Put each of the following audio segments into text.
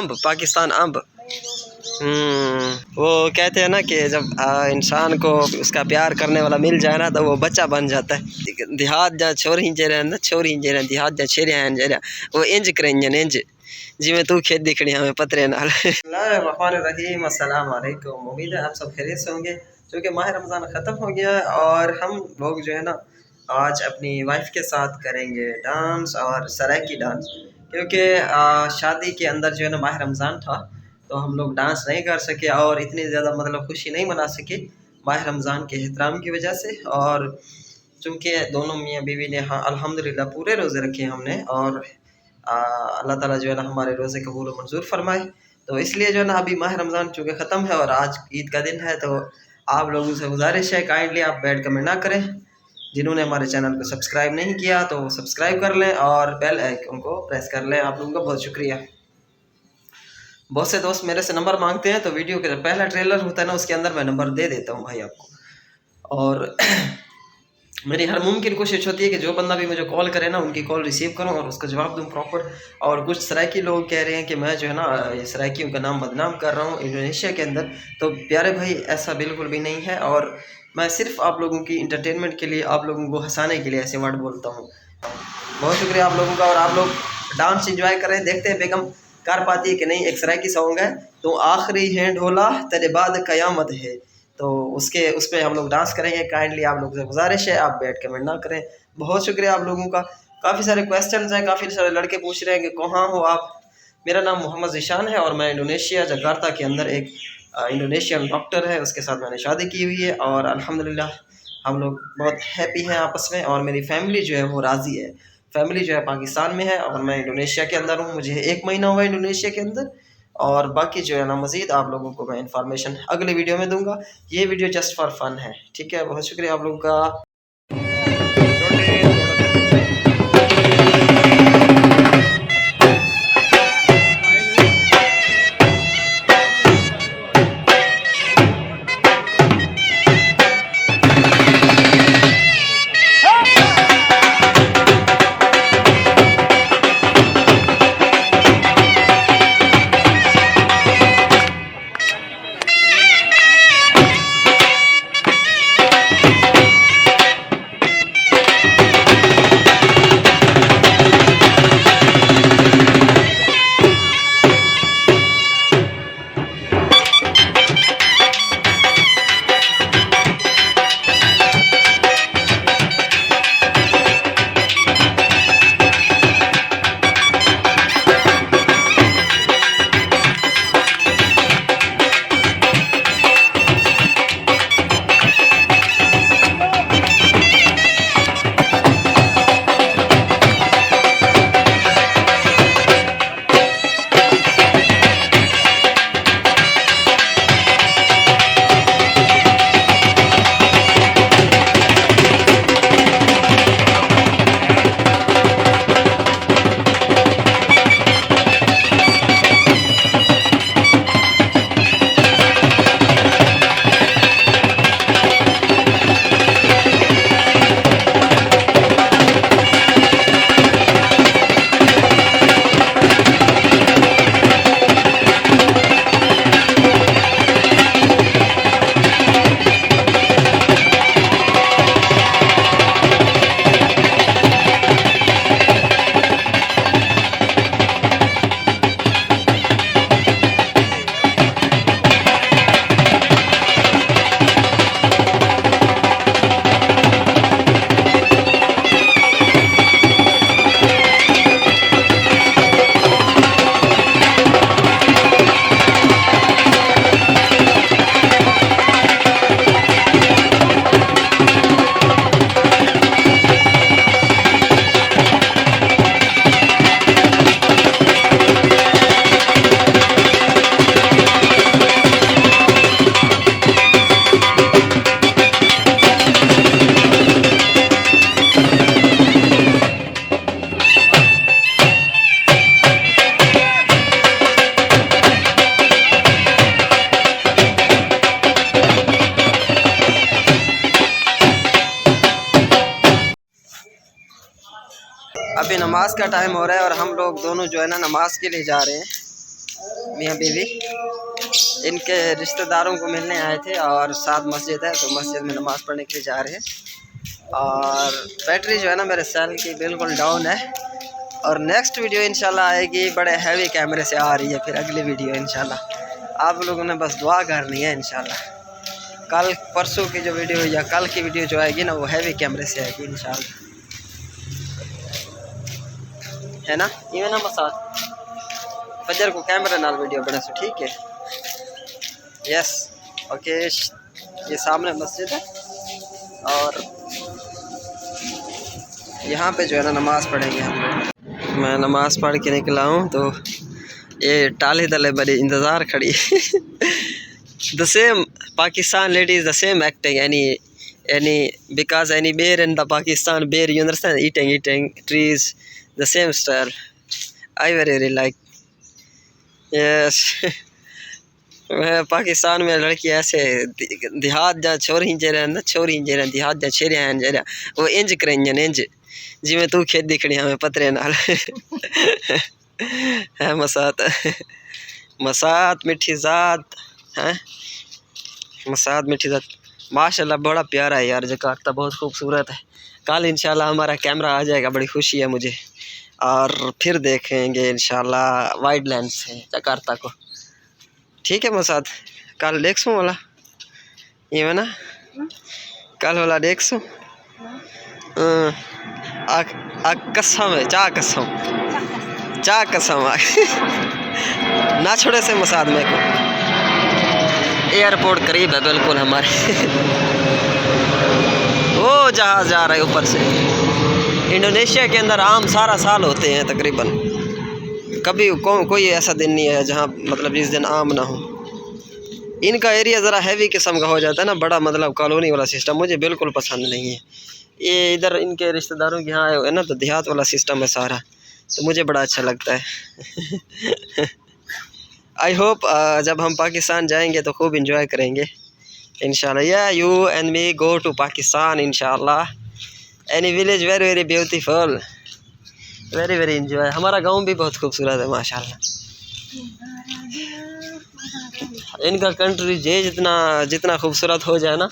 अम्ब पाकिस्तान अम्ब। वो कहते हैं ना कि जब इंसान को उसका प्यार करने वाला मिल जाए ना तो वो बच्चा बन जाता है। देहात जा छोर ही जरा ना छोर ही जरा देहात जा छेरिया हैं जरा वो इंज करेंगे इंज जिमें तू खेत दिखनी हमें पतरे नाल। रहीम अस्सलाम वालेकुम। उम्मीद है आप सब खैरियत से होंगे। क्योंकि माह रमज़ान ख़त्म हो गया और हम लोग जो है ना आज अपनी वाइफ के साथ करेंगे डांस और सराइकी डांस। क्योंकि शादी के अंदर जो है ना माह रमज़ान था तो हम लोग डांस नहीं कर सके और इतनी ज़्यादा मतलब खुशी नहीं मना सके माह रमज़ान के एहतराम की वजह से। और चूँकि दोनों मियाँ बीवी ने हाँ अल्हम्दुलिल्लाह पूरे रोज़े रखे हमने और अल्लाह ताला जो है ना हमारे रोज़े कबूल व मंजूर फरमाए। तो इसलिए जो है ना अभी माह रमज़ान चूँकि ख़त्म है और आज ईद का दिन है तो आप लोगों से गुजारिश है काइंडली आप बैड कमेंट ना करें। जिन्होंने हमारे चैनल को सब्सक्राइब नहीं किया तो सब्सक्राइब कर लें और बेल आइकन को प्रेस कर लें। आप लोगों का बहुत शुक्रिया। बहुत से दोस्त मेरे से नंबर मांगते हैं तो वीडियो के पहला ट्रेलर होता है ना उसके अंदर मैं नंबर दे देता हूँ भाई आपको। और मेरी हर मुमकिन कोशिश होती है कि जो बंदा भी मुझे कॉल करे ना उनकी कॉल रिसीव करूं और उसका जवाब दूं प्रॉपर। और कुछ सराइकी लोग कह रहे हैं कि मैं जो है ना सराइकियों का नाम बदनाम कर रहा हूं इंडोनेशिया के अंदर। तो प्यारे भाई ऐसा बिल्कुल भी नहीं है और मैं सिर्फ आप लोगों की इंटरटेनमेंट के लिए आप लोगों को हंसाने के लिए ऐसे वर्ड बोलता हूँ। बहुत शुक्रिया आप लोगों का और आप लोग डांस इंजॉय करें। देखते हैं बेगम कर पाती है कि नहीं। एक सराइकी सॉन्ग है तो आखिरी है ढोला तेरे बाद कयामत है तो उस पर हम लोग डांस करेंगे। काइंडली आप लोगों से गुजारिश है आप बैठ कमेंट ना करें। बहुत शुक्रिया आप लोगों का। काफ़ी सारे क्वेश्चंस हैं काफ़ी सारे लड़के पूछ रहे हैं कि कहाँ हो आप। मेरा नाम मोहम्मद ज़ीशान है और मैं इंडोनेशिया जकार्ता के अंदर एक इंडोनेशियन डॉक्टर है उसके साथ मैंने शादी की हुई है और अल्हम्दुलिल्लाह हम लोग बहुत हैप्पी हैं आपस में। और मेरी फैमिली जो है वो राज़ी है। फैमिली जो है पाकिस्तान में है और मैं इंडोनेशिया के अंदर हूँ। मुझे 1 महीना हुआ इंडोनेशिया के अंदर और बाकी जो है ना मज़ीद आप लोगों को मैं इन्फॉर्मेशन अगले वीडियो में दूंगा। ये वीडियो जस्ट फॉर फन है ठीक है। बहुत शुक्रिया आप लोगों का। अभी नमाज का टाइम हो रहा है और हम लोग दोनों जो है ना नमाज के लिए जा रहे हैं। मियाँ बीवी इनके रिश्तेदारों को मिलने आए थे और साथ मस्जिद है तो मस्जिद में नमाज़ पढ़ने के लिए जा रहे हैं। और बैटरी जो है ना मेरे सेल की बिल्कुल डाउन है। और नेक्स्ट वीडियो इंशाल्लाह आएगी, बड़े हैवी कैमरे से आ रही है फिर अगली वीडियो इंशाल्लाह। आप लोगों ने बस दुआ करनी है इंशाल्लाह। कल परसों की जो वीडियो या कल की वीडियो जो आएगी ना वो हैवी कैमरे से आएगी इंशाल्लाह, है ना। ये ना मसाद फजर को कैमरे नाल वीडियो बना सो, ठीक है। Yes okay. ये सामने मस्जिद है और यहाँ पे जो है ना नमाज़ पढ़ेंगे हम लोग। मैं नमाज़ पढ़ के निकला हूँ तो ये टाले तले बड़ी इंतज़ार खड़ी the same Pakistan ladies the same acting any because any bear in the Pakistan bear, you understand, eating trees, the same style. I very like. Yes. मैं पाकिस्तान में लड़की ऐसे देहात जा छोर हिंजे रहे ना, छोर हिंजे रहे देहात जा छेरे हैं जरा वो इंज करेंगे इंज जिमें तू खेत दिखनी हमें पतरे नाल है मसात मसात मिठी ज़ात है, मसाद मिठी ज़ात माशाल्लाह बड़ा प्यारा है यार। जकार्ता बहुत खूबसूरत है। कल इंशाल्लाह हमारा कैमरा आ जाएगा, बड़ी खुशी है मुझे। और फिर देखेंगे इंशाल्लाह वाइड लेंस से जकार्ता को, ठीक है मसाद। कल देखसूँ वाला ये ना, कल वाला देखसूँ कसम है, चा कसम ना छोड़े से मसाद में को। एयरपोर्ट करीब है बिल्कुल हमारे वो जहाज़ जा रहा है ऊपर से। इंडोनेशिया के अंदर आम सारा साल होते हैं तकरीबन, कभी कोई ऐसा दिन नहीं है जहाँ मतलब जिस दिन आम ना हो। इनका एरिया ज़रा हैवी किस्म का हो जाता है ना, बड़ा मतलब कॉलोनी वाला सिस्टम मुझे बिल्कुल पसंद नहीं है। ये इधर इनके रिश्तेदारों के यहाँ आए हुए ना तो देहात वाला सिस्टम है सारा, तो मुझे बड़ा अच्छा लगता है आई होप जब हम पाकिस्तान जाएंगे तो खूब इंजॉय करेंगे इंशाल्लाह। या you and me go to Pakistan इंशाल्लाह। Any village very very beautiful, very very enjoy. हमारा गांव भी बहुत खूबसूरत है माशाल्लाह। इनका कंट्री जे जितना खूबसूरत हो जाए ना,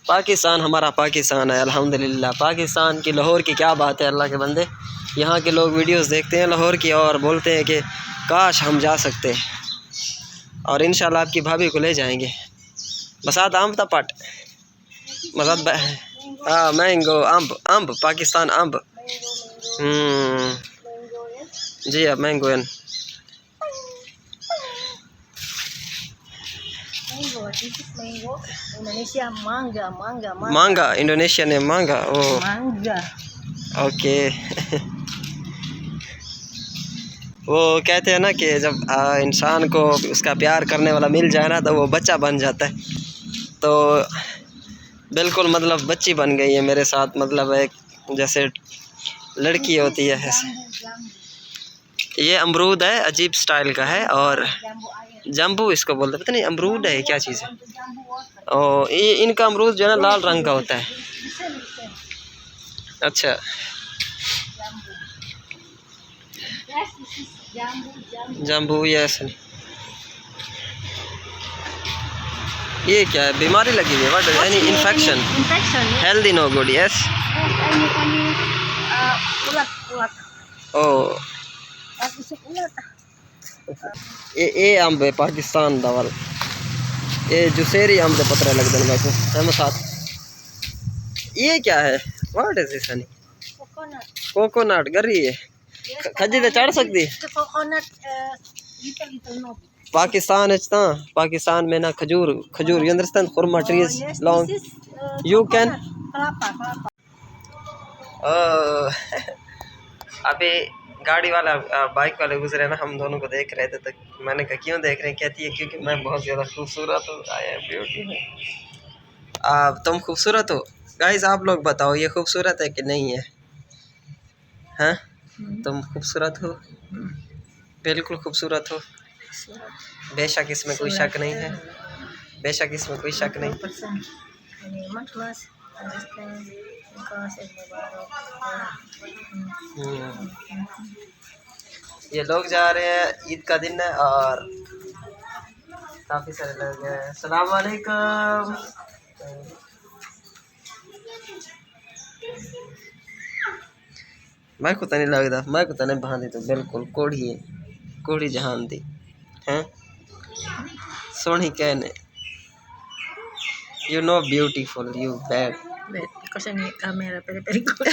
पाकिस्तान हमारा पाकिस्तान है अल्हम्दुलिल्लाह। पाकिस्तान की लाहौर की क्या बात है अल्लाह के बंदे। यहाँ के लोग वीडियोस देखते हैं लाहौर की और बोलते हैं कि काश हम जा सकते, और इंशाल्लाह आपकी भाभी को ले जाएंगे। मसाद आम था पट मसाद हाँ मैंगो अम्ब पाकिस्तान अम्ब जी अब मैंगो एन Indonesia mangga. मांगा इंडोनेशिया ने मांगा ओ Mangga. ओके वो कहते हैं ना कि जब इंसान को उसका प्यार करने वाला मिल जाए ना तो वो बच्चा बन जाता है। तो बिल्कुल मतलब बच्ची बन गई है मेरे साथ, मतलब एक जैसे लड़की होती है ऐसे। ये अमरूद है, अजीब स्टाइल का है, और जम्बू इसको बोलते, पता नहीं अमरूद है क्या चीज़ है। और ये इनका अमरूद जो है ना लाल रंग का होता है। अच्छा जम्बू यस। ये क्या है, बीमारी लगी हुई है, what any infection healthy no good yes. ओ ये अम्ब है पाकिस्तान दा वाल, ये जुसेरी अम्ब दे पत्रे लगते हैं मेरे को हम साथ। ये क्या है, what is this Honey coconut गरी है, खजी ते चढ़ सकती पाकिस्तान में ना खजूर you understand, khurma trees long you can. अभी गाड़ी वाला बाइक वाले गुजरे ना, हम दोनों को देख रहे थे तो मैंने कहा क्यों देख रहे हैं, कहती है क्योंकि मैं बहुत ज़्यादा खूबसूरत हूँ। I am beautiful. तुम खूबसूरत हो गाइस, आप लोग बताओ ये खूबसूरत है कि नहीं है। हाँ तुम खूबसूरत हो, बिल्कुल खूबसूरत हो, बेशक इसमें कोई शक नहीं है, बेशक इसमें कोई शक नहीं। ये लोग जा रहे हैं, ईद का दिन है और काफ़ी सारे लोग हैं। अस्सलाम वालेकुम। मैं को तो नहीं लगता, मैं को तो नहीं बहानी तो बिल्कुल कोढ़ी है, कोढ़ी जहान दी हैं सोनी कहने you know beautiful you bad Kasi ni camera very good.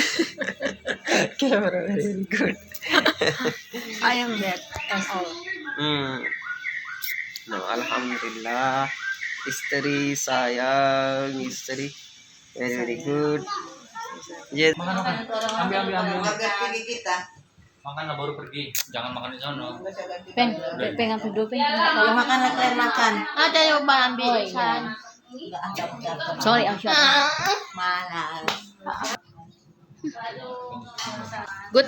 Camera very good I am bad as all. No, alhamdulillah istri sayang istri very good ये Makan lah baru pergi, jangan makan di sana. Pengen dulu Kalau makan kalian makan. Ada yang mau ambil ikan. Sorry, I'm sure. Mahal. Good.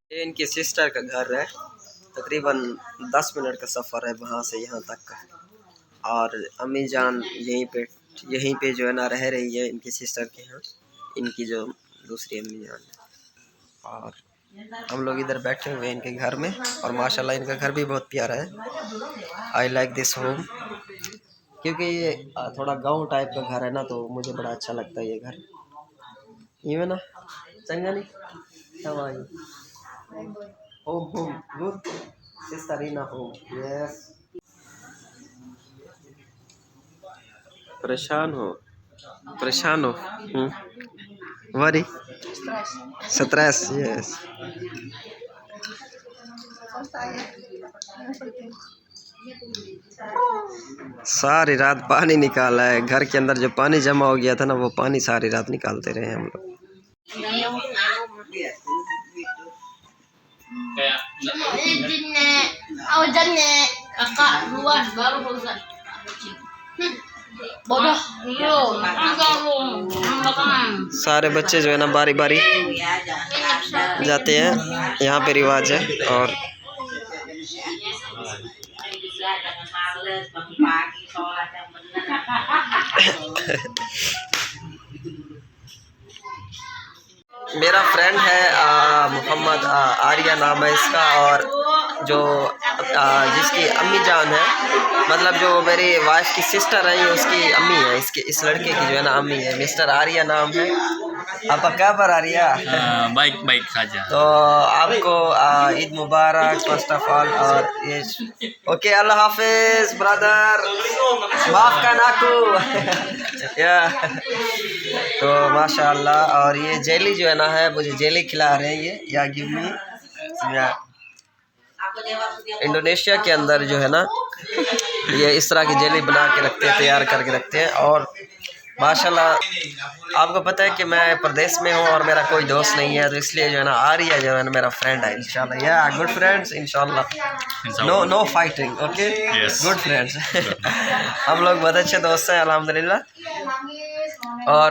ये इनकी sister का घर है, तकरीबन 10 minute का सफ़र है वहाँ से यहाँ तक का। और अम्मी जान यहीं पे जो है ना रह रही है इनकी सिस्टर के यहाँ, इनकी जो दूसरी अम्मी जान है। और हम लोग इधर बैठे हुए हैं इनके घर में, और माशाल्लाह इनका घर भी बहुत प्यारा है। आई लाइक दिस होम, क्योंकि ये थोड़ा गांव टाइप का घर है ना, तो मुझे बड़ा अच्छा लगता है ये घर। ये ना चंगा नहीं होम होम गुड सिस्टरीना होम यस। परेशान हो वरी स्ट्रेस यस। सारी रात पानी निकाला है, घर के अंदर जो पानी जमा हो गया था ना, वो पानी सारी रात निकालते रहे हम लोग। सारे बच्चे जो है ना बारी बारी जाते हैं, यहाँ पे रिवाज है। और मेरा फ्रेंड है मोहम्मद आर्या नाम है इसका, और जो जिसकी अम्मी जान है, मतलब जो मेरी वाइफ की सिस्टर है, ये उसकी अम्मी है, इस लड़के की जो है ना अम्मी है। मिस्टर आर्या नाम है। आपका क्या पर आर्या? Baik baik saja. तो आपको ईद मुबारक फर्स्ट ऑफ ऑल। और ये ओके अल्लाह हाफिज ब्रदर, माफ का नाकू या तो माशाल्लाह। और ये जेली जो है ना है, मुझे जेली खिला रहे हैं ये, या गिव मी या। इंडोनेशिया के अंदर जो है ना ये इस तरह की जेली बना के रखते हैं, तैयार करके रखते हैं। और माशाल्लाह आपको पता है कि मैं प्रदेश में हूँ और मेरा कोई दोस्त नहीं है, तो इसलिए जो है ना आर्या जो है ना मेरा फ्रेंड है इंशाल्लाह। या गुड फ्रेंड्स इंशाल्लाह, no fighting okay good friends हम लोग बहुत अच्छे दोस्त हैं अल्हम्दुलिल्लाह। और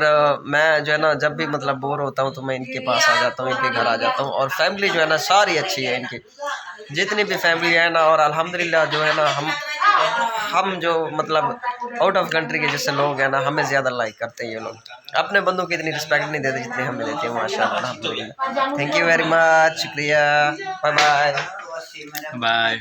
मैं जो है ना जब भी मतलब बोर होता हूँ तो मैं इनके पास आ जाता हूँ, इनके घर आ जाता हूँ। और फैमिली जो है ना सारी अच्छी है इनकी, जितनी भी फैमिली है ना। और अल्हम्दुलिल्लाह जो है ना हम जो मतलब आउट ऑफ कंट्री के जैसे लोग हैं ना, हमें ज़्यादा लाइक करते हैं ये लोग। अपने बंदों की इतनी रिस्पेक्ट नहीं देते जितनी हमें देते हैं माशाल्लाह अल्हम्दुलिल्लाह। थैंक यू वेरी मच, शुक्रिया, बाय बाय Bye.